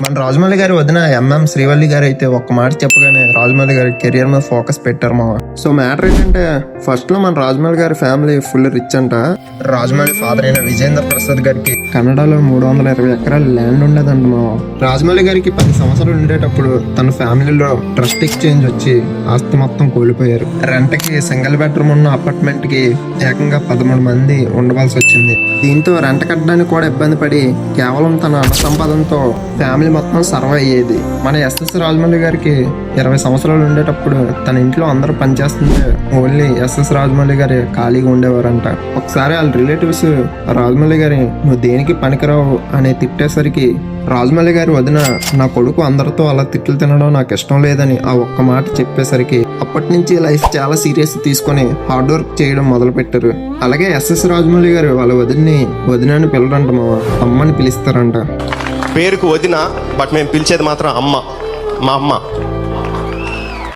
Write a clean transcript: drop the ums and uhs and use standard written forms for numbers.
మన రాజమౌళి గారి వదిన ఎంఎం శ్రీవల్లి గారు అయితే ఒక్క మాట చెప్పగానే రాజమౌళి గారి కెరియర్ మీద ఫోకస్ పెట్టారు మావ. సో మ్యాటర్ ఏంటంటే ఫస్ట్ లో మన రాజమౌళి గారి ఫ్యామిలీ ఫుల్ రిచ్ అంట. రాజమౌళి ఫాదర్ అయిన విజేంద్ర ప్రసాద్ గారికి కన్నడలో 320 ఎకరాల ల్యాండ్ ఉండేదంట మావ. రాజమౌళి గారికి 10 సంవత్సరాలు ఉండేటప్పుడు తన ఫ్యామిలీలో ట్రస్ట్ ఎక్స్చేంజ్ వచ్చి ఆస్తి మొత్తం కోల్పోయారు. రెంట్ కి సింగిల్ బెడ్రూమ్ ఉన్న అపార్ట్మెంట్ కి ఏకంగా 13 మంది ఉండవలసి వచ్చింది. దీంతో రెంట్ కట్టడానికి కూడా ఇబ్బంది పడి కేవలం తన అన్న సంపాదనతో ఫ్యామిలీ మొత్తం సర్వ్ అయ్యేది. మన ఎస్ఎస్ రాజమౌళి గారికి 20 సంవత్సరాలు ఉండేటప్పుడు తన ఇంట్లో అందరూ పనిచేస్తుంటే ఓన్లీ ఎస్ఎస్ రాజమౌళి గారి ఖాళీగా ఉండేవారంట. ఒకసారి వాళ్ళ రిలేటివ్స్ రాజమౌళి గారి నువ్వు దేనికి పనికిరావు అని తిట్టేసరికి రాజమౌళి గారి వదిన నా కొడుకు అందరితో అలా తిట్లు తినడం నాకు ఇష్టం లేదని ఆ ఒక్క మాట చెప్పేసరికి అప్పటి నుంచి లైఫ్ చాలా సీరియస్ తీసుకొని హార్డ్ వర్క్ చేయడం మొదలు పెట్టారు. అలాగే ఎస్ఎస్ రాజమౌళి గారు వాళ్ళ వదినని పిలరంట మావ, అమ్మని పిలుస్తారంట. పేరుకు వదిన, బట్ మేము పిలిచేది మాత్రం అమ్మ, మా అమ్మ.